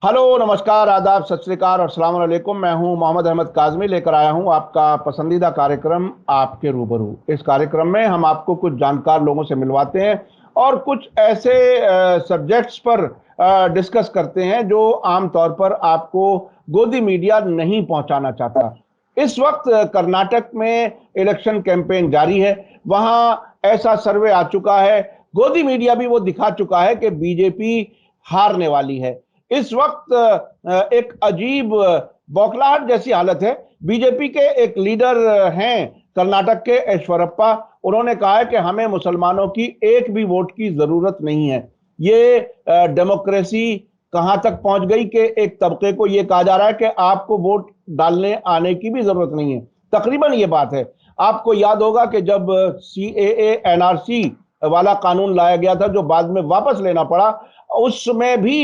Hello, नमस्कार, आदाब, सत श्री अकाल और अस्सलाम वालेकुम। मैं हूं मोहम्मद अहमद काज़मी, लेकर आया हूं आपका पसंदीदा कार्यक्रम आपके रूबरू। इस कार्यक्रम में हम आपको कुछ जानकार लोगों से मिलवाते हैं और कुछ ऐसे सब्जेक्ट्स पर डिस्कस करते हैं जो आमतौर पर आपको गोदी मीडिया नहीं पहुंचाना चाहता। इस वक्त कर्नाटक में इलेक्शन कैंपेन जारी है। वहां ऐसा सर्वे आ चुका है, गोदी मीडिया भी वो दिखा चुका है कि बीजेपी हारने वाली है। इस वक्त एक अजीब बौखलाहट जैसी हालत है। बीजेपी के एक लीडर हैं कर्नाटक के, ऐश्वरप्पा। उन्होंने कहा है कि हमें मुसलमानों की एक भी वोट की जरूरत नहीं है। ये डेमोक्रेसी कहां तक पहुंच गई कि एक तबके को यह कहा जा रहा है कि आपको वोट डालने आने की भी जरूरत नहीं है। तकरीबन ये बात है। आपको याद होगा कि जब सीएए एनआरसी वाला कानून लाया गया था, जो बाद में वापस लेना पड़ा, उसमें भी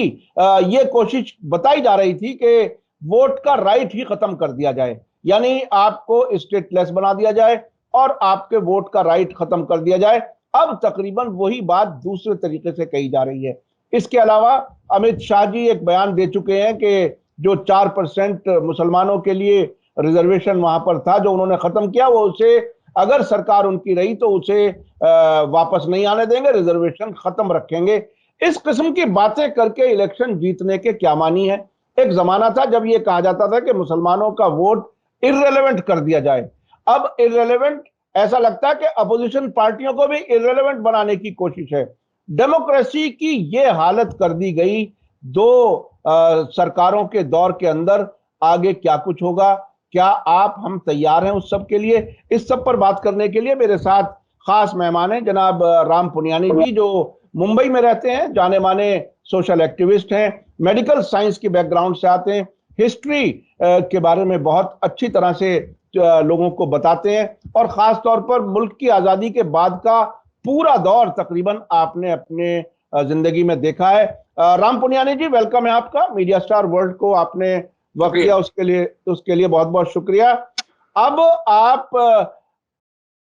ये कोशिश बताई जा रही थी कि वोट का राइट ही खत्म कर दिया जाए, यानी आपको स्टेटलेस बना दिया जाए और आपके वोट का राइट खत्म कर दिया जाए। अब तकरीबन वही बात दूसरे तरीके से कही जा रही है। इसके अलावा अमित शाह जी एक बयान दे चुके हैं कि जो 4% मुसलमानों के लिए रिजर्वेशन वहां पर था, जो उन्होंने खत्म किया, वो उसे, अगर सरकार उनकी रही तो उसे वापस नहीं आने देंगे, रिजर्वेशन खत्म रखेंगे। इस किस्म की बातें करके इलेक्शन जीतने के क्या मानी है? एक जमाना था जब यह कहा जाता था कि मुसलमानों का वोट इररेलेवेंट कर दिया जाए। अब इररेलेवेंट, ऐसा लगता है कि अपोजिशन पार्टियों को भी इररेलेवेंट बनाने की कोशिश है। डेमोक्रेसी की यह हालत कर दी गई दो सरकारों के दौर के अंदर। आगे क्या कुछ होगा? क्या आप हम तैयार हैं उस सब के लिए? इस सब पर बात करने के लिए मेरे साथ खास मेहमान हैं जनाब राम पुनियानी जी, जो मुंबई में रहते हैं, जाने माने सोशल एक्टिविस्ट हैं, मेडिकल साइंस की बैकग्राउंड से आते हैं, हिस्ट्री के बारे में बहुत अच्छी तरह से लोगों को बताते हैं, और खास तौर पर मुल्क की आजादी के बाद का पूरा दौर तकरीबन आपने अपने जिंदगी में देखा है। राम पुनियानी जी, वेलकम है आपका। मीडिया स्टार वर्ल्ड को आपने वक्त शुक्रिया। दिया, उसके लिए बहुत बहुत शुक्रिया। अब आप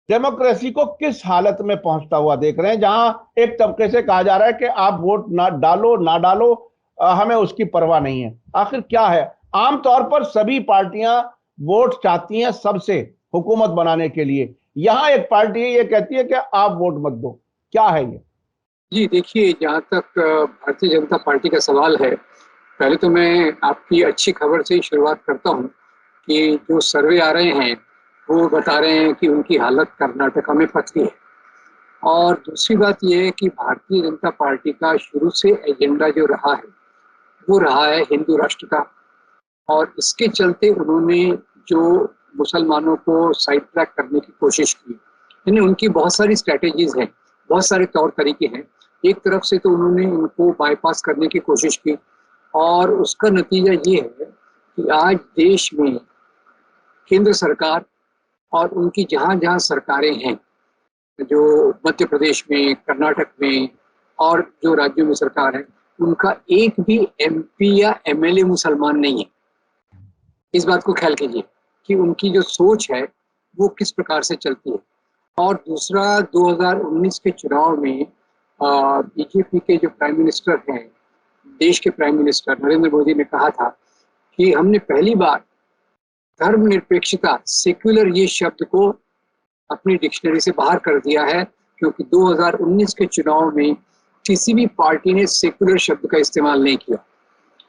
डेमोक्रेसी को किस हालत में पहुंचता हुआ देख रहे हैं, जहां एक तबके से कहा जा रहा है कि आप वोट ना डालो ना डालो, हमें उसकी परवाह नहीं है। आखिर क्या है? आमतौर पर सभी पार्टियां वोट चाहती हैं सबसे हुकूमत बनाने के लिए। यहां एक पार्टी ये कहती है कि आप वोट मत दो। क्या है ये? जी देखिए, जहाँ तक भारतीय जनता पार्टी का सवाल है, पहले तो मैं आपकी अच्छी खबर से ही शुरुआत करता हूँ कि जो सर्वे आ रहे हैं वो बता रहे हैं कि उनकी हालत कर्नाटका में पतली है। और दूसरी बात यह है कि भारतीय जनता पार्टी का शुरू से एजेंडा जो रहा है वो रहा है हिंदू राष्ट्र का। और इसके चलते उन्होंने जो मुसलमानों को साइड ट्रैक करने की कोशिश की, यानी उनकी बहुत सारी स्ट्रैटेजीज हैं, बहुत सारे तौर तरीके हैं। एक तरफ से तो उन्होंने इनको बाईपास करने की कोशिश की, और उसका नतीजा ये है कि आज देश में केंद्र सरकार और उनकी जहाँ जहाँ सरकारें हैं, जो मध्य प्रदेश में, कर्नाटक में और जो राज्यों में सरकार है, उनका एक भी एमपी या एमएलए मुसलमान नहीं है। इस बात को ख्याल कीजिए कि उनकी जो सोच है वो किस प्रकार से चलती है। और दूसरा, 2019 के चुनाव में बीजेपी के जो प्राइम मिनिस्टर हैं, देश के प्राइम मिनिस्टर नरेंद्र मोदी ने कहा था कि हमने पहली बार धर्मनिरपेक्षता, सेक्युलर, ये शब्द को अपनी डिक्शनरी से बाहर कर दिया है, क्योंकि 2019 के चुनाव में किसी भी पार्टी ने सेक्युलर शब्द का इस्तेमाल नहीं किया।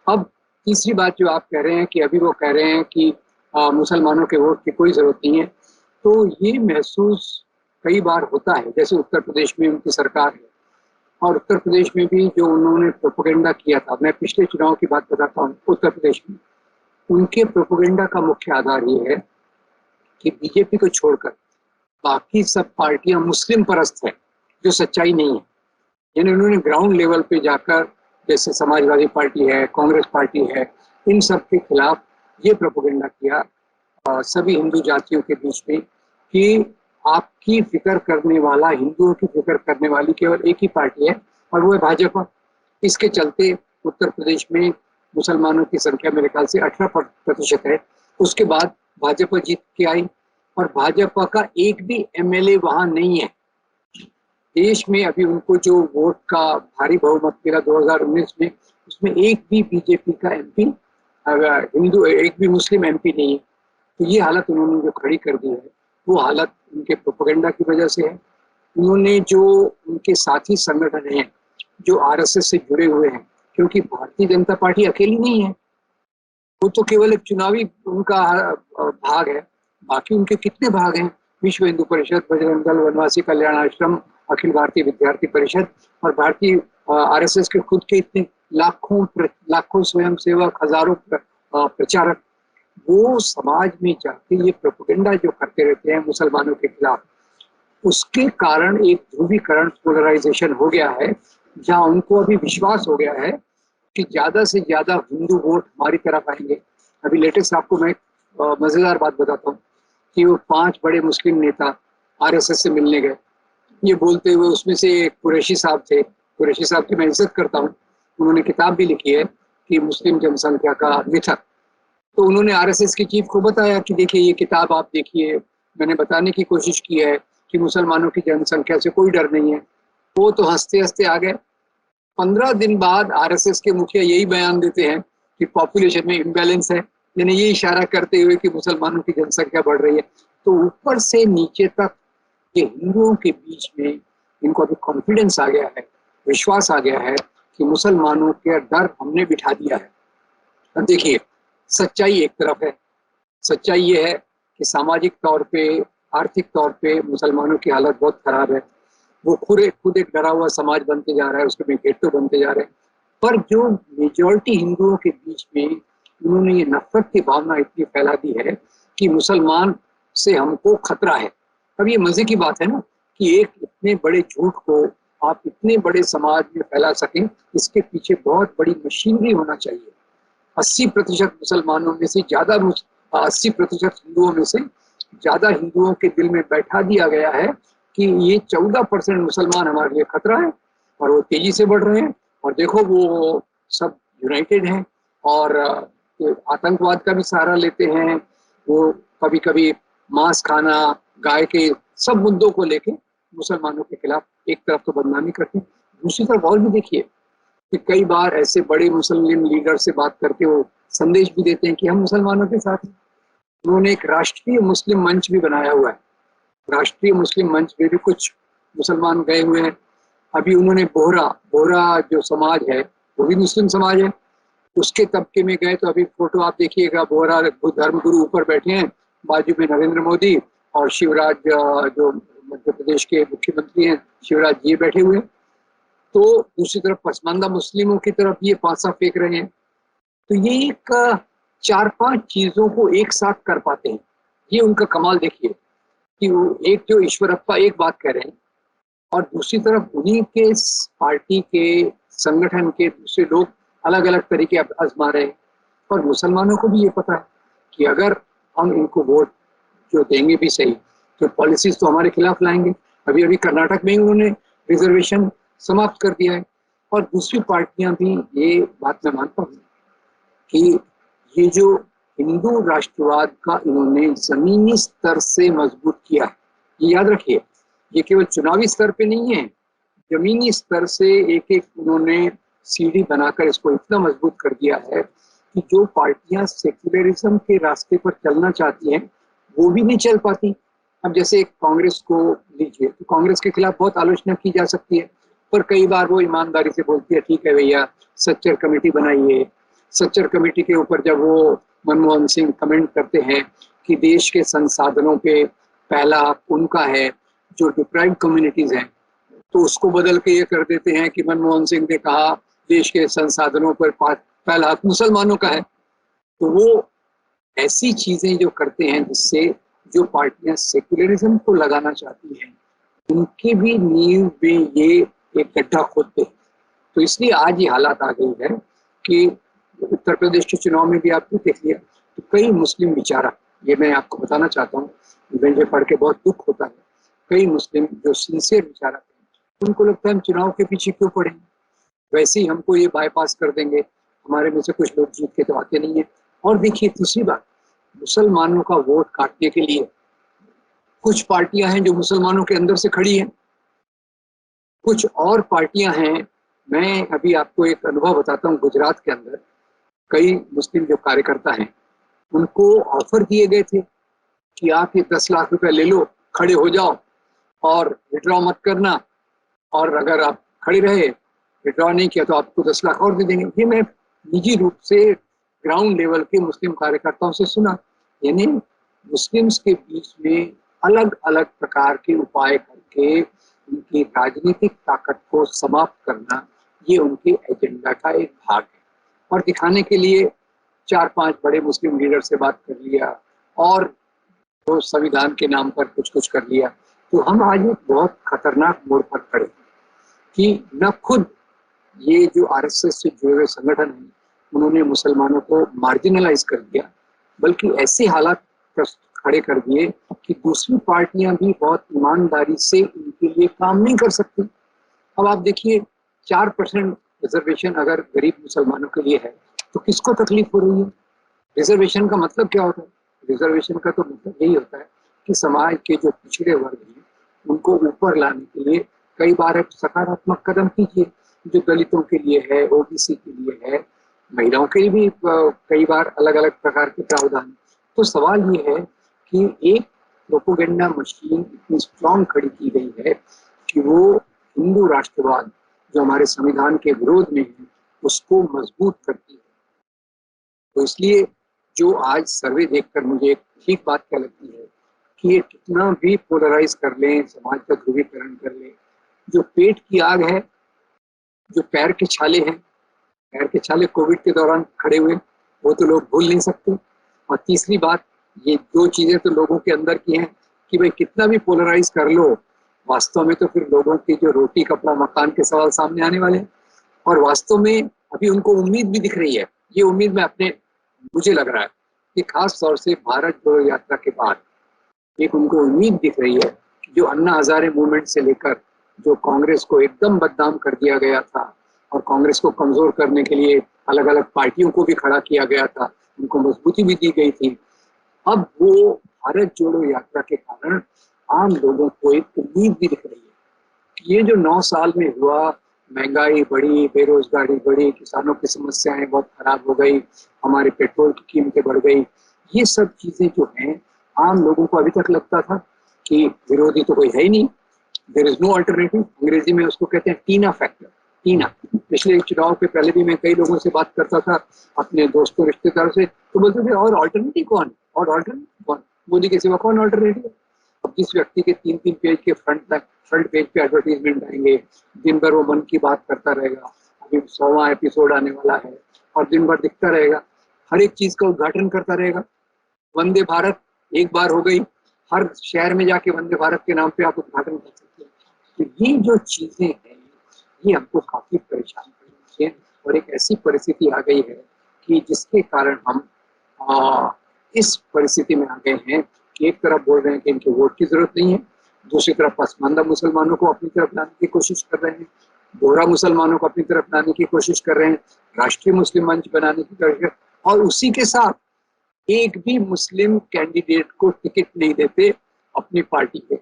अब तीसरी बात जो आप कह रहे हैं कि अभी वो कह रहे हैं कि मुसलमानों के वोट की कोई जरूरत नहीं है, तो ये महसूस कई बार होता है। जैसे उत्तर प्रदेश में उनकी सरकार है, और उत्तर प्रदेश में भी जो उन्होंने प्रोपेगेंडा किया था, मैं पिछले चुनाव की बात बताता हूँ। उत्तर प्रदेश में उनके प्रोपेगेंडा का मुख्य आधार ये है कि बीजेपी को छोड़कर बाकी सब पार्टियां मुस्लिम परस्त है, जो सच्चाई नहीं है। यानी उन्होंने ग्राउंड लेवल पे जाकर, जैसे समाजवादी पार्टी है, कांग्रेस पार्टी है, इन सब के खिलाफ ये प्रोपेगेंडा किया सभी हिंदू जातियों के बीच में कि आपकी फिक्र करने वाला, हिंदुओं की फिक्र करने वाली केवल एक ही पार्टी है, और वो है भाजपा। इसके चलते उत्तर प्रदेश में मुसलमानों की संख्या मेरे ख्याल से 18% है। उसके बाद भाजपा जीत के आई, और भाजपा का एक भी एमएलए वहां नहीं है। देश में अभी उनको जो वोट का भारी बहुमत मिला 2019 में, उसमें एक भी बीजेपी का एमपी, अगर हिंदू एक भी मुस्लिम एमपी नहीं है। तो ये हालत उन्होंने जो खड़ी कर दी है, वो हालत उनके प्रोपेगेंडा की वजह से है। उन्होंने जो उनके साथी संगठन हैं जो आरएसएस से जुड़े हुए हैं, क्योंकि भारतीय जनता पार्टी अकेली नहीं है, वो तो केवल एक चुनावी उनका भाग है। बाकी उनके कितने भाग हैं? विश्व हिंदू परिषद, बजरंग दल, वनवासी कल्याण आश्रम, अखिल भारतीय विद्यार्थी परिषद और भारतीय आरएसएस के खुद के इतने लाखों स्वयंसेवक, हजारों प्रचारक, वो समाज में जाके ये प्रोपेगेंडा जो करते रहते हैं मुसलमानों के खिलाफ, उसके कारण एक ध्रुवीकरण, पोलराइजेशन हो गया है, जहां उनको अभी विश्वास हो गया है कि ज्यादा से ज्यादा हिंदू वोट हमारी तरफ आएंगे। अभी लेटेस्ट आपको मैं मजेदार बात बताता हूँ कि वो 5 बड़े मुस्लिम नेता आरएसएस से मिलने गए, ये बोलते हुए, उसमें से एक कुरैशी साहब थे, कुरैशी साहब की मैं इज्जत करता हूँ, उन्होंने किताब भी लिखी है कि मुस्लिम जनसंख्या का मिथक। तो उन्होंने आरएसएस की चीफ को बताया कि देखिए ये किताब आप देखिए, मैंने बताने की कोशिश की है कि मुसलमानों की जनसंख्या से कोई डर नहीं है। वो तो हंसते हंसते आ गए। 15 दिन बाद आरएसएस के मुखिया यही बयान देते हैं कि पॉपुलेशन में इम्बैलेंस है, यानी ये इशारा करते हुए कि मुसलमानों की जनसंख्या बढ़ रही है। तो ऊपर से नीचे तक ये हिंदुओं के बीच में इनको अभी कॉन्फिडेंस आ गया है, विश्वास आ गया है कि मुसलमानों के डर हमने बिठा दिया है। अब देखिए, सच्चाई एक तरफ है, सच्चाई ये है कि सामाजिक तौर पे, आर्थिक तौर पे मुसलमानों की हालत बहुत खराब है। वो खुद एक डरा हुआ समाज बनते जा रहा है, उसके में गेटो बनते जा रहे हैं। पर जो मेजॉरिटी हिंदुओं के बीच में उन्होंने ये नफरत की भावना इतनी फैला दी है कि मुसलमान से हमको खतरा है। अब ये मजे की बात है ना कि एक इतने बड़े झूठ को आप इतने बड़े समाज में फैला सकें, इसके पीछे बहुत बड़ी मशीनरी होना चाहिए। 80% मुसलमानों में से ज्यादा, 80% हिंदुओं में से ज्यादा हिंदुओं के दिल में बैठा दिया गया है कि ये 14% मुसलमान हमारे लिए खतरा है और वो तेजी से बढ़ रहे हैं। और देखो वो सब यूनाइटेड हैं और आतंकवाद का भी सहारा लेते हैं। वो कभी कभी मांस खाना, गाय के सब मुद्दों को लेके मुसलमानों के खिलाफ एक तरफ तो बदनामी करते हैं, दूसरी तरफ और भी देखिए कि कई बार ऐसे बड़े मुस्लिम लीडर से बात करके वो संदेश भी देते हैं कि हम मुसलमानों के साथ हैं। उन्होंने एक राष्ट्रीय मुस्लिम मंच भी बनाया हुआ है, राष्ट्रीय मुस्लिम मंच में भी कुछ मुसलमान गए हुए हैं। अभी उन्होंने बोहरा बोहरा जो समाज है वो भी मुस्लिम समाज है, उसके तबके में गए। तो अभी फोटो आप देखिएगा, बोहरा धर्मगुरु ऊपर बैठे हैं, बाजू में नरेंद्र मोदी और शिवराज जो मध्य प्रदेश के मुख्यमंत्री हैं, शिवराज जी बैठे हुए हैं। तो दूसरी तरफ पसमानदा मुस्लिमों की तरफ ये पासा फेंक रहे हैं। तो ये एक 4-5 चीजों को एक साथ कर पाते हैं, ये उनका कमाल देखिए कि वो एक जो ईश्वरप्पा एक बात कह रहे हैं और दूसरी तरफ उन्हीं के पार्टी के संगठन के दूसरे लोग अलग अलग तरीके आजमा रहे हैं। और मुसलमानों को भी ये पता है कि अगर हम इनको वोट जो देंगे भी सही, तो पॉलिसीज तो हमारे खिलाफ लाएंगे। अभी अभी कर्नाटक में ही उन्होंने रिजर्वेशन समाप्त कर दिया है। और दूसरी पार्टियां भी, ये बात मैं मानता हूँ कि ये जो हिंदू राष्ट्रवाद का इन्होंने जमीनी स्तर से मजबूत किया है, ये याद रखिए, ये केवल चुनावी स्तर पे नहीं है, जमीनी स्तर से एक एक उन्होंने सीढ़ी बनाकर इसको इतना मजबूत कर दिया है कि जो पार्टियां सेक्युलरिज्म के रास्ते पर चलना चाहती हैं वो भी नहीं चल पाती। अब जैसे कांग्रेस को लीजिए, तो कांग्रेस के खिलाफ बहुत आलोचना की जा सकती है, पर कई बार वो ईमानदारी से बोलती है ठीक है भैया, सच्चर कमेटी बनाइए। सच्चर कमेटी के ऊपर जब वो मनमोहन सिंह कमेंट करते हैं कि देश के संसाधनों पे पहला हक उनका है जो डिप्राइव्ड कम्युनिटीज हैं, तो उसको बदल के ये कर देते हैं कि मनमोहन सिंह ने कहा देश के संसाधनों पर पहला हक मुसलमानों का है। तो वो ऐसी चीजें जो करते हैं जिससे जो पार्टियां सेक्युलरिज्म को लगाना चाहती हैं उनके भी नींव में ये एक गड्ढा खोदते हैं। तो इसलिए आज ये हालात आ गई है कि उत्तर प्रदेश के चुनाव में भी आपने देख लिया तो कई मुस्लिम विचारक, ये मैं आपको बताना चाहता हूँ, मुझे पढ़ के बहुत दुख होता है, कई मुस्लिम जो सिंसियर विचारक हैं उनको लगता है हम चुनाव के पीछे क्यों पड़ेंगे, वैसे ही हमको ये बाईपास कर देंगे, हमारे में से कुछ लोग जीत के तो आते नहीं है। और देखिए तीसरी बात, मुसलमानों का वोट काटने के लिए कुछ पार्टियां हैं जो मुसलमानों के अंदर से खड़ी हैं, कुछ और पार्टियां हैं मैं अभी आपको एक अनुभव बताता हूँ। गुजरात के अंदर कई मुस्लिम जो कार्यकर्ता हैं, उनको ऑफर दिए गए थे कि आप ये 10 लाख रुपए ले लो, खड़े हो जाओ और विड्रॉ मत करना, और अगर आप खड़े रहे, विड्रॉ नहीं किया तो आपको 10 लाख और दे देंगे। ये मैं निजी रूप से ग्राउंड लेवल के मुस्लिम कार्यकर्ताओं से सुना। यानी मुस्लिम्स के बीच में अलग अलग प्रकार के उपाय करके उनकी राजनीतिक ताकत को समाप्त करना, ये उनके एजेंडा का एक भाग है। और दिखाने के लिए 4-5 बड़े मुस्लिम लीडर से बात कर लिया और तो संविधान के नाम पर कुछ कुछ कर लिया। तो हम आज एक बहुत खतरनाक मोड़ पर खड़े हैं कि न खुद ये जो आरएसएस से जुड़े हुए संगठन हैं, उन्होंने मुसलमानों को मार्जिनलाइज कर दिया, बल्कि ऐसे हालात खड़े कर दिए कि दूसरी पार्टियां भी बहुत ईमानदारी से इनके लिए काम नहीं कर सकती। अब आप देखिए, 4% रिजर्वेशन अगर गरीब मुसलमानों के लिए है तो किसको तकलीफ हो रही है? रिजर्वेशन का मतलब क्या होता है? रिजर्वेशन का तो मतलब यही होता है कि समाज के जो पिछड़े वर्ग हैं उनको ऊपर लाने के लिए कई बार एक सकारात्मक कदम कीजिए। जो दलितों के लिए है, ओबीसी के लिए है, महिलाओं के लिए भी कई बार अलग अलग प्रकार के प्रावधान। तो सवाल ये है कि एक प्रोपोगेंडा मशीन इतनी स्ट्रॉन्ग खड़ी की गई है कि वो हिंदू राष्ट्रवाद जो हमारे संविधान के विरोध में है उसको मजबूत करती है। तो इसलिए जो आज सर्वे देखकर मुझे एक ठीक बात क्या लगती है कि ये कितना भी पोलराइज कर लें, समाज का ध्रुवीकरण कर लें, जो पेट की आग है, जो पैर के छाले हैं, पैर के छाले कोविड के दौरान खड़े हुए, वो तो लोग भूल नहीं सकते। और तीसरी बात, ये दो चीजें तो लोगों के अंदर की हैं कि भाई कितना भी पोलराइज कर लो, वास्तव में तो फिर लोगों की जो रोटी कपड़ा मकान के सवाल सामने आने वाले हैं। और वास्तव में अभी उनको उम्मीद भी दिख रही है। ये उम्मीद में अपने मुझे लग रहा है कि खास तौर से भारत जोड़ो यात्रा के बाद एक उनको उम्मीद दिख रही है कि जो अन्ना हजारे मूवमेंट से लेकर जो कांग्रेस को एकदम बदनाम कर दिया गया था और कांग्रेस को कमजोर करने के लिए अलग अलग पार्टियों को भी खड़ा किया गया था, उनको मजबूती भी दी गई थी, अब वो भारत जोड़ो यात्रा के कारण आम लोगों को एक उम्मीद भी दिख रही है कि ये जो 9 साल में हुआ, महंगाई बढ़ी, बेरोजगारी बढ़ी, किसानों की समस्याएं बहुत खराब हो गई, हमारे पेट्रोल की कीमतें बढ़ गई, ये सब चीजें जो हैं आम लोगों को अभी तक लगता था कि विरोधी तो कोई है ही नहीं, देयर इज नो अल्टरनेटिव। अंग्रेजी में उसको कहते हैं टीना फैक्टर। टीना, पिछले चुनाव के पहले भी मैं कई लोगों से बात करता था, अपने दोस्तों रिश्तेदारों से, तो बोलते थे और अल्टरनेटिव कौन, और अल्टरनेटिव कौन, मोदी के सिवा कौन अल्टरनेटिव। अब जिस व्यक्ति के 3-3 पेज के फ्रंट पेज पे एडवर्टीजमेंट आएंगे, दिन भर वो मन की बात करता रहेगा, अभी 100वां एपिसोड आने वाला है और दिन भर दिखता रहेगा, हर एक चीज का उद्घाटन करता रहेगा। वंदे भारत एक बार हो गई, हर शहर में जाके वंदे भारत के नाम पे आप उद्घाटन कर सकते हैं। तो ये जो चीजें हैं ये हमको काफी परेशान कर रही है और एक ऐसी परिस्थिति आ गई है कि जिसके कारण हम इस परिस्थिति में आ गए हैं कि एक तरफ बोल रहे हैं कि इनके वोट की जरूरत नहीं है, दूसरी तरफ पसमानदा मुसलमानों को अपनी तरफ लाने की कोशिश कर रहे हैं, बोहरा मुसलमानों को अपनी तरफ लाने की कोशिश कर रहे हैं, राष्ट्रीय मुस्लिम मंच बनाने की कोशिश, और उसी के साथ एक भी मुस्लिम कैंडिडेट को टिकट नहीं देते अपनी पार्टी पे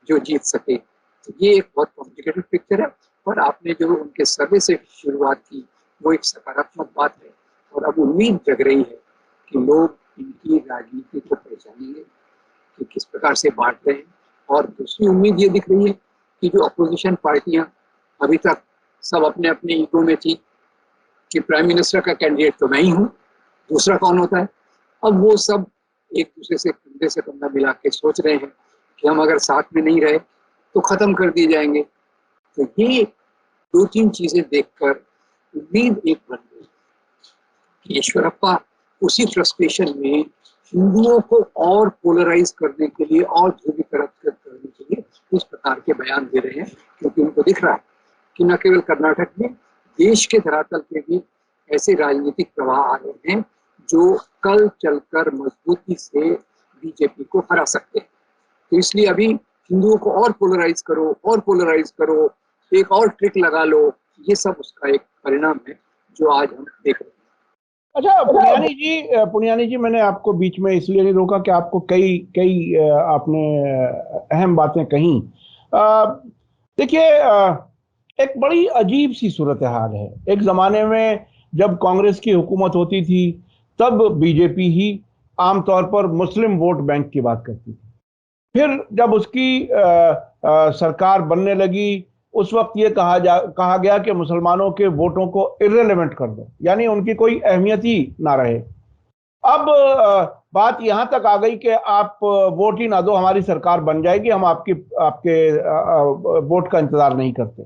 जो जीत सके। तो ये एक बहुत कॉम्प्लिकेटेड पिक्चर है और आपने जो उनके सर्वे से शुरुआत की वो एक सकारात्मक बात है और अब उम्मीद जग रही है कि लोग इनकी राजनीति को पहचानेंगे कि किस प्रकार से बांट रहे हैं। और दूसरी उम्मीद ये दिख रही है कि जो अपोजिशन पार्टियां अभी तक सब अपने अपने ईगो में थी कि प्राइम मिनिस्टर का कैंडिडेट तो मैं ही हूँ, दूसरा कौन होता है, अब वो सब एक दूसरे से कंधे से कंधा मिला के सोच रहे हैं कि हम अगर साथ में नहीं रहे तो खत्म कर दिए जाएंगे। तो ये 2-3 चीजें देखकर उम्मीद एक बन गई कि ईश्वरप्पा उसी फ्रस्ट्रेशन में हिंदुओं को और पोलराइज करने के लिए और ध्रुवीकृत करने के लिए इस प्रकार के बयान दे रहे हैं, क्योंकि उनको दिख रहा है कि न केवल कर्नाटक में, देश के धरातल पे भी ऐसे राजनीतिक प्रवाह आ रहे हैं जो कल चलकर मजबूती से बीजेपी को हरा सकते हैं। तो इसलिए अभी हिंदुओं को और पोलराइज करो, एक और ट्रिक लगा लो, ये सब उसका एक परिणाम है जो आज हम देख रहे हैं। अच्छा पुनियानी जी, मैंने आपको बीच में इसलिए नहीं रोका कि आपको कई कई आपने अहम बातें कही। देखिए, एक बड़ी अजीब सी सूरत हाल है। एक जमाने में जब कांग्रेस की हुकूमत होती थी तब बीजेपी ही आमतौर पर मुस्लिम वोट बैंक की बात करती थी। फिर जब उसकी सरकार बनने लगी उस वक्त ये कहा गया कि मुसलमानों के वोटों को इर्रेलेवेंट कर दो, यानी उनकी कोई अहमियत ही ना रहे। अब बात यहां तक आ गई कि आप वोट ही ना दो, हमारी सरकार बन जाएगी, हम आपके वोट का इंतजार नहीं करते।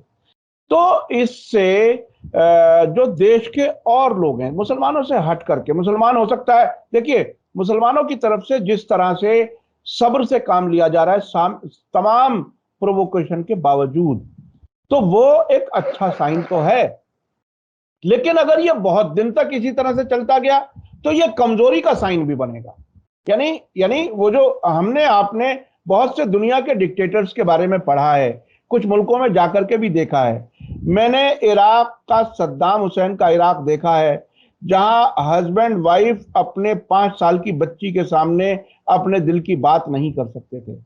तो इससे जो देश के और लोग हैं मुसलमानों से हट करके, मुसलमान हो सकता है, देखिए मुसलमानों की तरफ से जिस तरह से सब्र से काम लिया जा रहा है तमाम प्रोवोकेशन के बावजूद, तो वो एक अच्छा साइन तो है। लेकिन अगर ये बहुत दिन तक इसी तरह से चलता गया तो ये कमजोरी का साइन भी बनेगा। यानी यानी वो जो हमने आपने बहुत से दुनिया के डिक्टेटर्स के बारे में पढ़ा है, कुछ मुल्कों में जाकर के भी देखा है। मैंने इराक का सद्दाम हुसैन का इराक देखा है, जहां हस्बैंड वाइफ अपने 5 साल की बच्ची के सामने अपने दिल की बात नहीं कर सकते थे,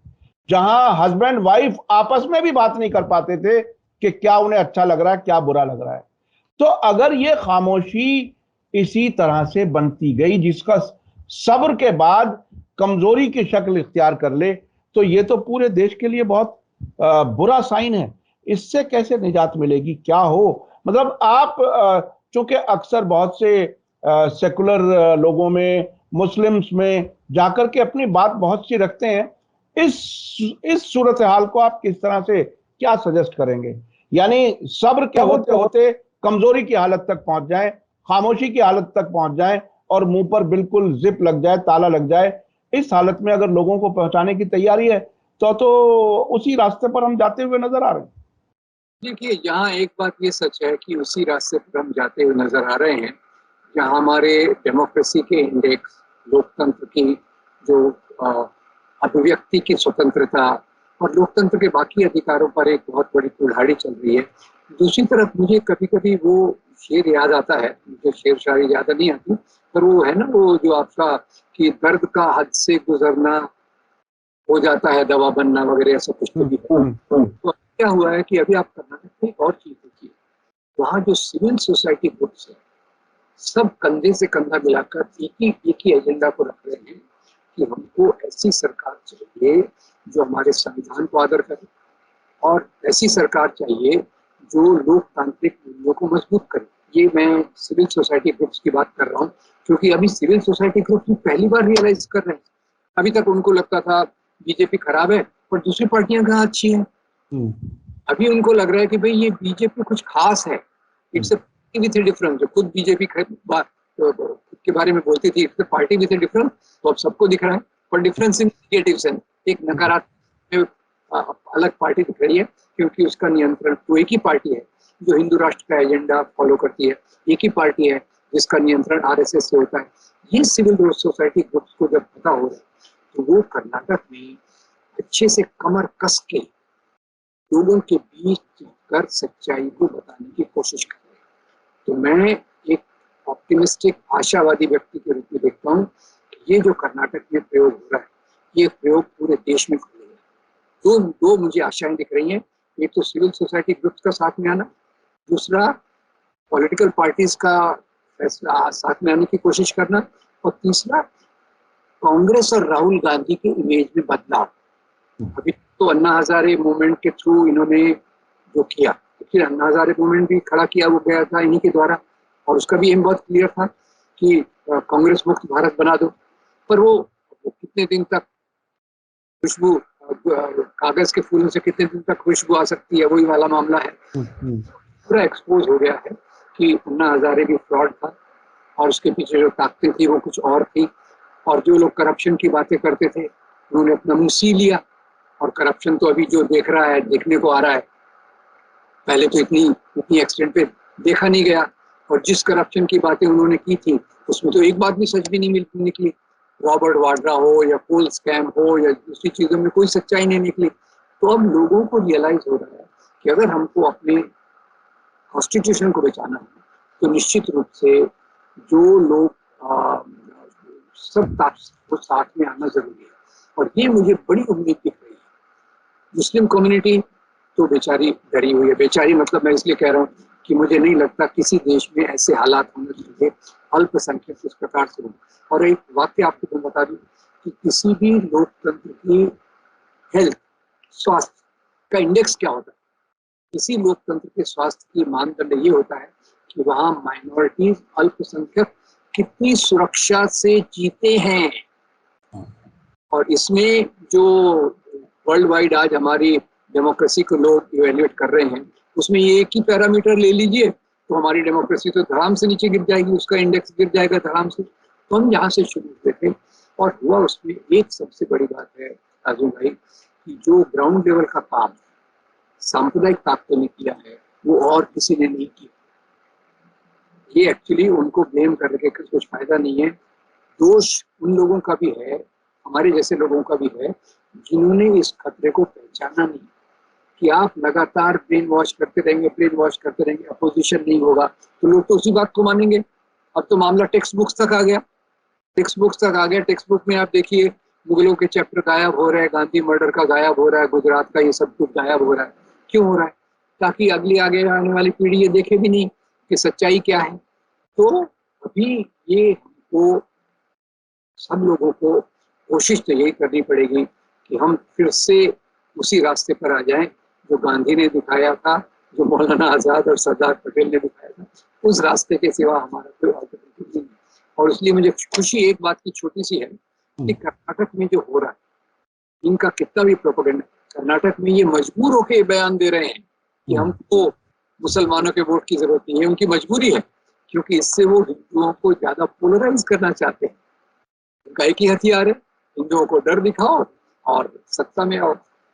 जहां हस्बैंड वाइफ आपस में भी बात नहीं कर पाते थे कि क्या उन्हें अच्छा लग रहा है, क्या बुरा लग रहा है। तो अगर ये खामोशी इसी तरह से बनती गई, जिसका सब्र के बाद कमजोरी की शक्ल इख्तियार कर ले, तो ये तो पूरे देश के लिए बहुत बुरा साइन है। इससे कैसे निजात मिलेगी, क्या हो? मतलब आप चूंकि अक्सर बहुत से सेकुलर लोगों में, मुस्लिम्स में जाकर के अपनी बात बहुत सी रखते हैं, इस सूरत हाल को आप किस तरह से क्या सजेस्ट करेंगे? यानी सब्र के होते होते कमजोरी की हालत तक पहुंच जाए, खामोशी की हालत तक पहुंच जाए और मुंह पर बिल्कुल जिप लग जाए, ताला लग जाए। इस हालत में अगर लोगों को पहुंचाने की तैयारी है तो उसी रास्ते पर हम जाते हुए नजर आ रहे हैं। देखिए, यहाँ एक बात ये सच है कि उसी रास्ते पर हम जाते हुए नजर आ रहे हैं, जहाँ हमारे डेमोक्रेसी के इंडेक्स, लोकतंत्र की जो अभिव्यक्ति की स्वतंत्रता और लोकतंत्र के बाकी अधिकारों पर एक बहुत बड़ी कुल्हाड़ी चल रही है। दूसरी तरफ मुझे कभी कभी वो शेर याद आता है, मुझे शेर शायरी याद नहीं आती, पर वो है ना, वो जो आपका कि दर्द का हद से गुजरना हो जाता है दवा बनना वगैरह, ऐसा कुछ तो भी है। तो क्या हुआ है कि अभी आप कर्नाटक में एक और चीज देखिए, वहाँ जो सिविल सोसाइटी ग्रुप्स है सब कंधे से कंधा मिलाकर एक ही एजेंडा को रख रहे हैं कि हमको ऐसी सरकार चाहिए जो हमारे संविधान को आदर करे, और ऐसी सरकार चाहिए जो लोकतांत्रिक मूल्यों को मजबूत करे। ये मैं सिविल सोसाइटी ग्रुप्स की बात कर रहा हूँ, क्योंकि अभी सिविल सोसाइटी ग्रुप्स पहली बार रियलाइज कर रहे हैं। अभी तक उनको लगता था बीजेपी खराब है पर दूसरी पार्टियां कहाँ अच्छी हैं। अभी उनको लग रहा है कि भाई ये बीजेपी कुछ खास है, इट्स पार्टी विथ डिफरेंस। जो खुद बीजेपी खुद के बारे में बोलती थी इट्स पार्टी विथ डिफरेंस, तो अब सबको दिख रहा है, पर डिफरेंस इन नेगेटिव सेंस, एक नकारात्मक अलग पार्टी दिख रही है, क्योंकि उसका नियंत्रण तो एक ही पार्टी है जो हिंदू राष्ट्र का एजेंडा फॉलो करती है, एक ही पार्टी है जिसका नियंत्रण आरएसएस से होता है। ये सिविल सोसाइटी ग्रुप्स को जब पता हो रहा है तो वो कर्नाटक में अच्छे से कमर कस के लोगों के बीच कर सच्चाई को बताने की कोशिश कर रहे हैं। तो मैं एक ऑप्टिमिस्टिक, आशावादी व्यक्ति के रूप में देखता हूँ कि ये जो कर्नाटक में प्रयोग हो रहा है, ये प्रयोग पूरे देश में खुलेगा। दो मुझे आशाएं दिख रही हैं, एक तो सिविल सोसाइटी ग्रुप्स का साथ में आना, दूसरा पॉलिटिकल पार्टीज का फैसला साथ में आने की कोशिश करना, और तीसरा कांग्रेस और राहुल गांधी के इमेज में बदलाव। अभी तो अन्ना हजारे मूवमेंट के थ्रू इन्होंने जो किया, फिर अन्ना हजारे मूवमेंट भी खड़ा किया वो गया था इन्हीं के द्वारा, और उसका भी एम बहुत क्लियर था कि कांग्रेस मुक्त भारत बना दो। पर वो कितने दिन तक खुशबू, कागज के फूलों से कितने दिन तक खुशबू आ सकती है, वही वाला मामला है। पूरा एक्सपोज हो गया है कि अन्ना हजारे भी फ्रॉड था और उसके पीछे जो ताकतें थी वो कुछ और थी, और जो लोग करप्शन की बातें करते थे उन्होंने अपना मुंह सी लिया। और करप्शन तो अभी जो देख रहा है, देखने को आ रहा है, पहले तो इतनी एक्सटेंट पे देखा नहीं गया। और जिस करप्शन की बातें उन्होंने की थी उसमें तो एक बात भी सच भी नहीं निकली। रॉबर्ट वाड्रा हो या कोल स्कैम हो या दूसरी चीजों में कोई सच्चाई नहीं निकली। तो अब लोगों को रियलाइज हो रहा है कि अगर हमको अपने कॉन्स्टिट्यूशन को बचाना है तो निश्चित रूप से जो लोग सब साथ में आना जरूरी है। और ये मुझे बड़ी उम्मीद दिख रही है। मुस्लिम कम्युनिटी तो बेचारी डरी हुई है। बेचारी मतलब मैं इसलिए कह रहा हूँ कि मुझे नहीं लगता किसी देश में ऐसे हालात होने चाहिए अल्पसंख्यक इस प्रकार से हो। और एक वाक्य आपको मैं बता दूं कि किसी भी लोकतंत्र की हेल्थ, स्वास्थ्य का इंडेक्स क्या होता है? किसी लोकतंत्र के स्वास्थ्य की मानदंड ये होता है कि वहाँ माइनॉरिटीज, अल्पसंख्यक कितनी सुरक्षा से जीते हैं। और इसमें जो वर्ल्ड वाइड आज हमारी डेमोक्रेसी को लोग इवेल्युएट कर रहे हैं, उसमें ये एक ही पैरामीटर ले लीजिए तो हमारी डेमोक्रेसी तो धड़ाम से नीचे गिर जाएगी, उसका इंडेक्स गिर जाएगा धड़ाम से। तो हम यहाँ से शुरू हुए थे और हुआ उसमें एक सबसे बड़ी बात है आजम भाई कि जो ग्राउंड लेवल का काम सांप्रदायिक ताकतों ने किया है वो और किसी ने नहीं किया। ये एक्चुअली उनको ब्लेम करने के कुछ फायदा नहीं है। दोष उन लोगों का भी है, हमारे जैसे लोगों का भी है, जिन्होंने इस खतरे को पहचाना नहीं कि आप लगातार ब्रेन वॉश करते रहेंगे, अपोजिशन नहीं होगा तो लोग तो उसी बात को मानेंगे। अब तो मामला टेक्स्ट बुक्स तक आ गया। टेक्स्ट बुक में आप देखिए मुगलों के चैप्टर गायब हो रहे हैं, गांधी मर्डर का गायब हो रहा है, गुजरात का ये सब कुछ गायब हो रहा है। क्यों हो रहा है? ताकि अगली आगे आने वाली पीढ़ी ये देखे भी नहीं कि सच्चाई क्या है। तो अभी ये हमको, सब लोगों को कोशिश तो यही करनी पड़ेगी कि हम फिर से उसी रास्ते पर आ जाएं जो गांधी ने दिखाया था, जो मौलाना आजाद और सरदार पटेल ने दिखाया था। उस रास्ते के सिवा हमारा कोई अल्टरनेटिव नहीं है। और इसलिए मुझे खुशी एक बात की छोटी सी है कि कर्नाटक में जो हो रहा है, इनका कितना भी प्रोपेगेंडा, कर्नाटक में ये मजबूर होकर बयान दे रहे हैं कि हमको मुसलमानों के वोट की जरूरत नहीं है। उनकी मजबूरी है क्योंकि इससे वो हिंदुओं को ज्यादा पोलराइज करना चाहते हैं। उनका एक ही हथियार है, हिंदुओं को डर दिखाओ और सत्ता में आओ।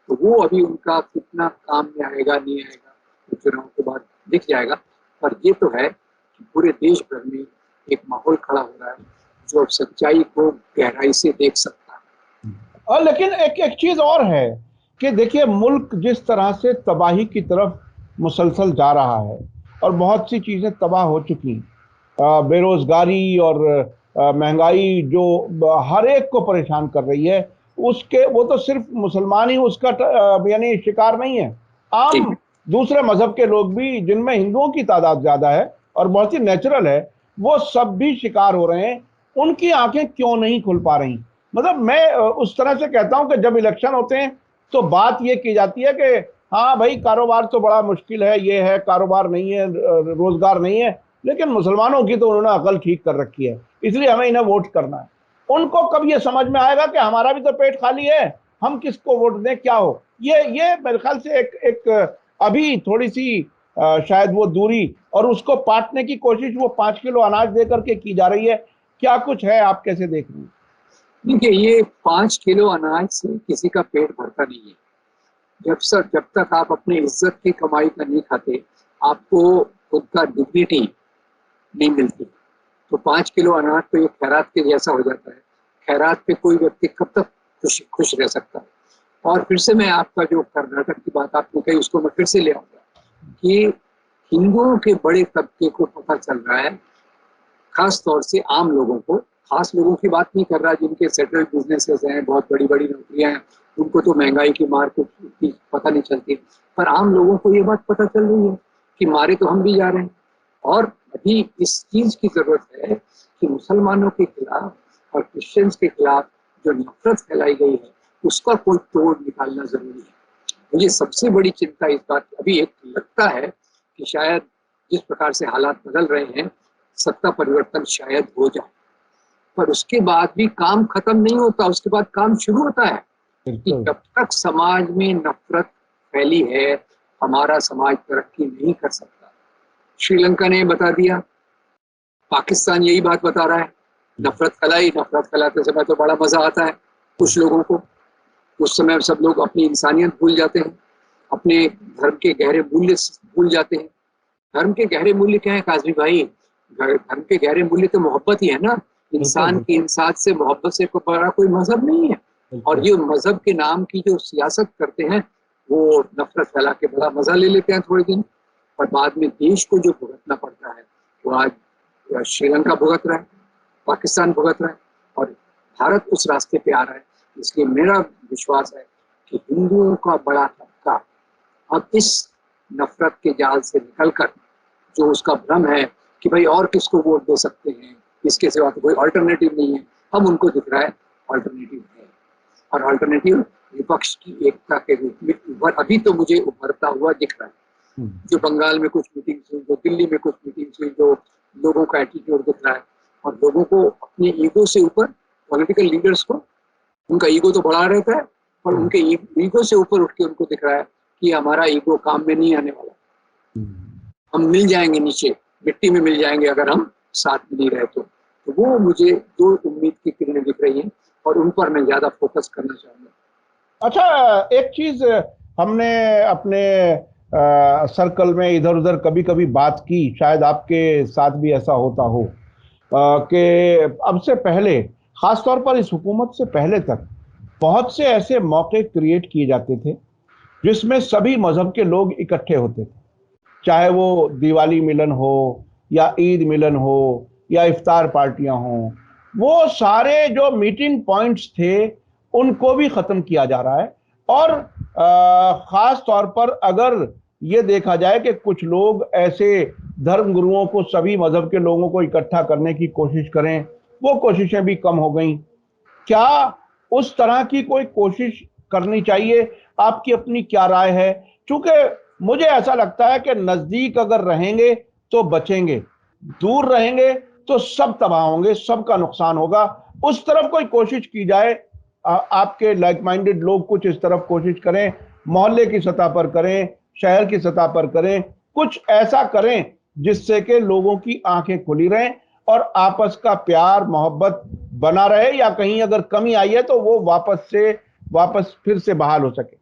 तो वो अभी उनका कितना काम में आएगा नहीं आएगा तो चुनाव के बाद दिख जाएगा। पर ये तो है कि पूरे देश भर में एक माहौल खड़ा हो रहा है जो अब सच्चाई को गहराई से देख सकता है। और लेकिन एक चीज और है कि देखिए मुल्क जिस तरह से तबाही की तरफ मुसलसल जा रहा है और बहुत सी चीजें तबाह हो चुकी, बेरोजगारी और महंगाई जो हर एक को परेशान कर रही है, उसके वो तो सिर्फ मुसलमान ही उसका यानी शिकार नहीं है, आम दूसरे मजहब के लोग भी, जिनमें हिंदुओं की तादाद ज्यादा है और बहुत ही नेचुरल है, वो सब भी शिकार हो रहे हैं। उनकी आंखें क्यों नहीं खुल पा रही? मतलब मैं उस तरह से कहता हूं कि जब इलेक्शन होते हैं तो बात ये की जाती है कि हाँ भाई कारोबार तो बड़ा मुश्किल है, ये है, कारोबार नहीं है, रोजगार नहीं है, लेकिन मुसलमानों की तो उन्होंने अकल ठीक कर रखी है, इसलिए हमें इन्हें वोट करना है। उनको कब ये समझ में आएगा कि हमारा भी तो पेट खाली है, हम किसको वोट दें, क्या हो? ये मेरे ख्याल से एक अभी थोड़ी सी शायद वो दूरी और उसको पाटने की कोशिश वो 5 किलो अनाज देकर के की जा रही है। क्या कुछ है, आप कैसे देख रहे हैं? देखिए, ये 5 किलो अनाज से किसी का पेट भरता नहीं है। जब तक आप अपनी इज्जत की कमाई का नहीं खाते, आपको खुद का डिग्निटी नहीं मिलती। तो 5 किलो अनाज तो ये खैरात के जैसा हो जाता है। खैरात पे कोई व्यक्ति कब तक खुश रह सकता है? और फिर से मैं आपका जो कर्नाटक की बात आपने कही उसको मैं फिर से ले आऊंगा कि हिंदुओं के बड़े तबके को पता चल रहा है, खास तौर से आम लोगों को, खास लोगों की बात नहीं कर रहा जिनके सेटल्ड बिजनेसेस हैं, बहुत बड़ी बड़ी नौकरियां हैं, उनको तो महंगाई की मार को पता नहीं चलती, पर आम लोगों को ये बात पता चल रही है कि मारे तो हम भी जा रहे हैं। और अभी इस चीज की जरूरत है कि मुसलमानों के खिलाफ और क्रिश्चियंस के खिलाफ जो नफरत फैलाई गई है उसका कोई तोड़ निकालना जरूरी है। मुझे सबसे बड़ी चिंता इस बात की अभी एक लगता है कि शायद जिस प्रकार से हालात बदल रहे हैं, सत्ता परिवर्तन शायद हो जाए, पर उसके बाद भी काम खत्म नहीं होता, उसके बाद काम शुरू होता है कि जब तक समाज में नफरत फैली है हमारा समाज तरक्की नहीं कर सकता। श्रीलंका ने बता दिया, पाकिस्तान यही बात बता रहा है, नफरत फैलाते समय तो बड़ा मजा आता है कुछ लोगों को, उस समय सब लोग अपनी इंसानियत भूल जाते हैं, अपने धर्म के गहरे मूल्य भूल जाते हैं। धर्म के गहरे मूल्य क्या है काजमी भाई? धर्म के गहरे मूल्य तो मोहब्बत ही है ना। इंसान की इंसान से मोहब्बत से कोई बड़ा कोई मजहब नहीं है। और ये मजहब के नाम की जो सियासत करते हैं वो नफरत फैला के बड़ा मजा ले लेते हैं थोड़े दिन, पर बाद में देश को जो भुगतना पड़ता है वो आज श्रीलंका भुगत रहा है, पाकिस्तान भुगत रहा है और भारत उस रास्ते पे आ रहा है। इसलिए मेरा विश्वास है कि हिंदुओं का बड़ा तबका अब इस नफरत के जाल से निकलकर जो उसका भ्रम है कि भाई और किसको वोट दे सकते हैं, इसके सिवा तो कोई अल्टरनेटिव नहीं है, अब उनको दिख रहा है अल्टरनेटिव है। और अल्टरनेटिव विपक्ष की एकता के रूप में अभी तो मुझे उभरता हुआ दिख रहा है। जो बंगाल में कुछ मीटिंग्स हुई, जो दिल्ली में कुछ मीटिंग्स हुई, जो लोगों का एटीट्यूड दिख रहा है, और लोगों को अपने ईगो से ऊपर, पॉलिटिकल लीडर्स को उनका ईगो तो बढ़ा रहता है, और उनके ईगो से ऊपर उठ के उनको दिख रहा है कि हमारा ईगो काम में नहीं आने वाला, हम मिल जाएंगे नीचे मिट्टी में मिल जाएंगे अगर हम साथ में नहीं रहे तो वो मुझे दो उम्मीद की किरणें दिख रही हैं और उन पर मैं ज्यादा फोकस करना चाहूंगा। अच्छा, एक चीज हमने अपने सर्कल में इधर उधर कभी कभी बात की, शायद आपके साथ भी ऐसा होता हो, कि अब से पहले, खासतौर पर इस हुकूमत से पहले तक बहुत से ऐसे मौके क्रिएट किए जाते थे जिसमें सभी मजहब के लोग इकट्ठे होते थे, चाहे वो दिवाली मिलन हो या ईद मिलन हो या इफ्तार पार्टियां हों। वो सारे जो मीटिंग पॉइंट्स थे उनको भी खत्म किया जा रहा है। और खास तौर पर अगर ये देखा जाए कि कुछ लोग ऐसे धर्म गुरुओं को, सभी मजहब के लोगों को इकट्ठा करने की कोशिश करें, वो कोशिशें भी कम हो गई। क्या उस तरह की कोई कोशिश करनी चाहिए? आपकी अपनी क्या राय है? क्योंकि मुझे ऐसा लगता है कि नजदीक अगर रहेंगे तो बचेंगे, दूर रहेंगे तो सब तबाह होंगे, सबका नुकसान होगा। उस तरफ कोई कोशिश की जाए, आपके लाइक माइंडेड लोग कुछ इस तरफ कोशिश करें, मोहल्ले की सतह पर करें, शहर की सतह पर करें, कुछ ऐसा करें जिससे कि लोगों की आंखें खुली रहें और आपस का प्यार मोहब्बत बना रहे, या कहीं अगर कमी आई है तो वो वापस फिर से बहाल हो सके।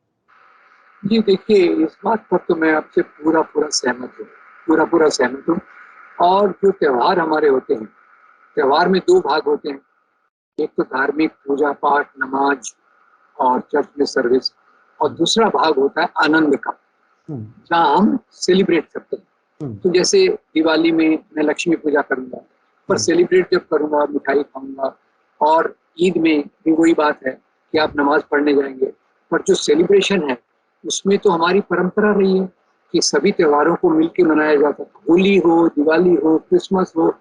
जी देखिए, इस बात पर तो मैं आपसे पूरा पूरा सहमत हूँ, पूरा सहमत हूँ। और जो त्योहार हमारे होते हैं, त्योहार में दो भाग होते हैं, एक तो धार्मिक पूजा पाठ नमाज और चर्च में सर्विस, और दूसरा भाग होता है आनंद का, जहाँ हम सेलिब्रेट करते हैं। तो जैसे दिवाली में मैं लक्ष्मी पूजा करूंगा, पर सेलिब्रेट जब करूंगा मिठाई खाऊंगा, और ईद में भी वही बात है कि आप नमाज पढ़ने जाएंगे, पर जो सेलिब्रेशन है उसमें तो हमारी परंपरा रही है कि सभी त्योहारों को मिलकर मनाया जाता है, होली हो, दिवाली हो, क्रिसमस हो।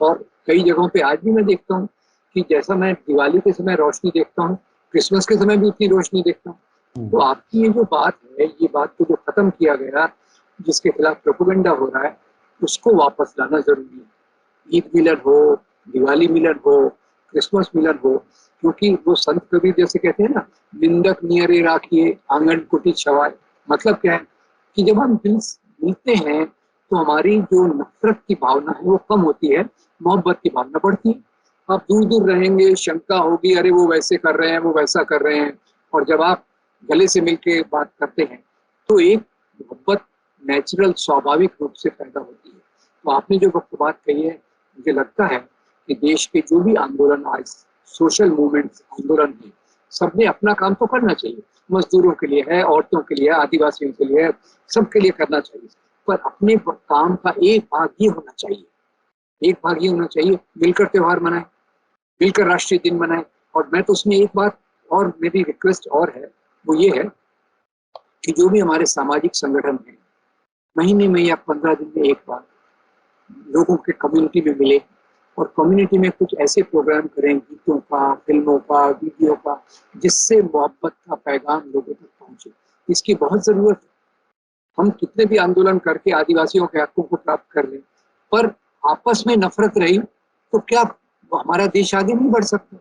और कई जगहों पे आज भी मैं देखता हूँ कि जैसा मैं दिवाली के समय रोशनी देखता हूँ, क्रिसमस के समय भी उतनी रोशनी देखता हूँ। तो आपकी ये जो बात है, ये बात को जो खत्म किया गया, जिसके खिलाफ प्रोपेगेंडा हो रहा है, उसको वापस लाना जरूरी है। ईद मिलन हो, दिवाली मिलन हो, क्रिसमस मिलन हो, क्योंकि वो संत कबीर जैसे कहते हैं ना, निंदक नियरे राखिए आंगन कुटी छवाए। मतलब क्या है कि जब हम मिलते हैं तो हमारी जो नफरत की भावना है वो कम होती है, मोहब्बत की भावना बढ़ती है। आप दूर दूर रहेंगे, शंका होगी, अरे वो वैसे कर रहे हैं, वो वैसा कर रहे हैं। और जब आप गले से मिलके बात करते हैं तो एक मोहब्बत नेचुरल स्वाभाविक रूप से पैदा होती है। तो आपने जो वक्त बात कही है, मुझे लगता है कि देश के जो भी आंदोलन आज सोशल मूवमेंट्स आंदोलन है, सबने अपना काम तो करना चाहिए। मजदूरों के लिए है, औरतों के लिए है, आदिवासियों के लिए है, सबके लिए करना चाहिए। पर अपने काम का एक भाग ये होना चाहिए, एक भाग ये होना चाहिए, मिलकर त्योहार मनाएं, मिलकर राष्ट्रीय दिन मनाएं। और मैं तो उसमें एक बात और मेरी रिक्वेस्ट और है, वो ये है कि जो भी हमारे सामाजिक संगठन है, महीने में या 15 दिन में एक बार लोगों के कम्युनिटी में मिले और कम्युनिटी में कुछ ऐसे प्रोग्राम करें, गीतों का, फिल्मों का, वीडियो का, जिससे मोहब्बत का पैगाम लोगों तक पहुंचे। इसकी बहुत जरूरत है। हम कितने भी आंदोलन करके आदिवासियों के हकों को प्राप्त कर लें, पर आपस में नफरत रही तो क्या हमारा देश आगे नहीं बढ़ सकता?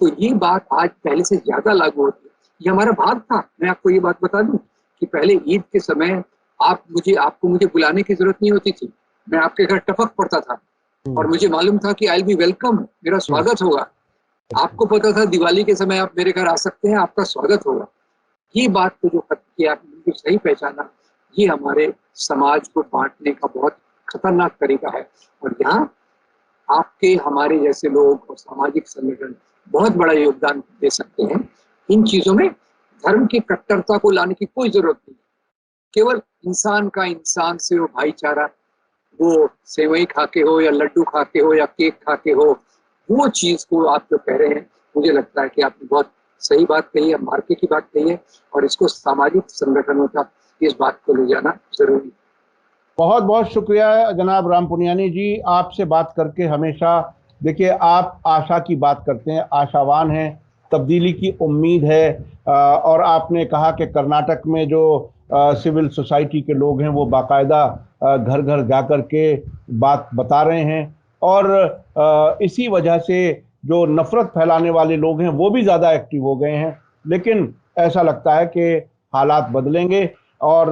तो ये बात आज पहले से ज्यादा लागू होती है। ये हमारा भाग था। मैं आपको ये बात बता दूं कि पहले ईद के समय आपको मुझे बुलाने की जरूरत नहीं होती थी, मैं आपके घर टपक पड़ता था और मुझे मालूम था कि आई बी वेलकम, मेरा स्वागत होगा। आपको पता था दिवाली के समय आप मेरे घर आ सकते हैं, आपका स्वागत होगा। ये बात को जो खत्म किया, बिल्कुल सही पहचाना, ये हमारे समाज को बांटने का बहुत खतरनाक तरीका है। और यहाँ आपके हमारे जैसे लोग और सामाजिक संगठन बहुत बड़ा योगदान दे सकते हैं। इन चीजों में धर्म की कट्टरता को लाने की कोई जरूरत नहीं। केवल इंसान का इंसान से वो भाईचारा, वो सेवई खा के हो या लड्डू खा के हो या केक खा के हो, वो चीज को आप जो कह रहे हैं, मुझे लगता है कि आपने बहुत सही बात कही है, मार्के की बात कही है। और इसको सामाजिक संगठनों तक इस बात को ले जाना जरूरी है। बहुत बहुत शुक्रिया जनाब राम पुनियानी जी, आपसे बात करके हमेशा, देखिए आप आशा की बात करते हैं, आशावान हैं, तब्दीली की उम्मीद है। और आपने कहा कि कर्नाटक में जो सिविल सोसाइटी के लोग हैं वो बाकायदा घर घर जा कर के बात बता रहे हैं, और इसी वजह से जो नफरत फैलाने वाले लोग हैं वो भी ज़्यादा एक्टिव हो गए हैं। लेकिन ऐसा लगता है कि हालात बदलेंगे। और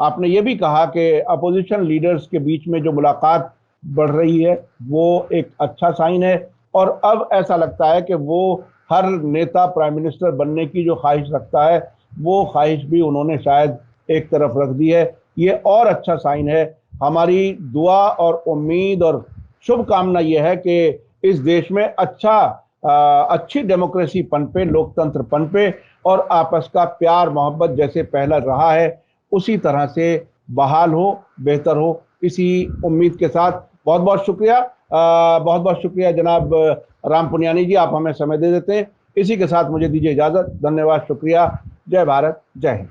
आपने ये भी कहा कि अपोजिशन लीडर्स के बीच में जो मुलाकात बढ़ रही है वो एक अच्छा साइन है, और अब ऐसा लगता है कि वो हर नेता प्राइम मिनिस्टर बनने की जो ख्वाहिश रखता है वो ख्वाहिश भी उन्होंने शायद एक तरफ रख दी है। ये और अच्छा साइन है। हमारी दुआ और उम्मीद और शुभकामना ये है कि इस देश में अच्छी डेमोक्रेसी पनपे, लोकतंत्र पनपे, और आपस का प्यार मोहब्बत जैसे पहला रहा है उसी तरह से बहाल हो, बेहतर हो। इसी उम्मीद के साथ बहुत बहुत शुक्रिया, बहुत बहुत शुक्रिया जनाब राम पुनियानी जी, आप हमें समय दे देते हैं। इसी के साथ मुझे दीजिए इजाजत। धन्यवाद, शुक्रिया। जय भारत, जय हिंद।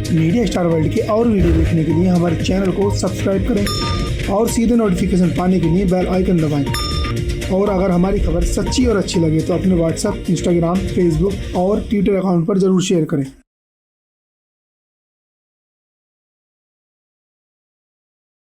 मीडिया स्टार वर्ल्ड के और वीडियो देखने के लिए हमारे चैनल को सब्सक्राइब करें और सीधे नोटिफिकेशन पाने के लिए बेल आइकन दबाएं। और अगर हमारी खबर सच्ची और अच्छी लगे तो अपने व्हाट्सएप, इंस्टाग्राम, फेसबुक और ट्विटर अकाउंट पर जरूर शेयर करें।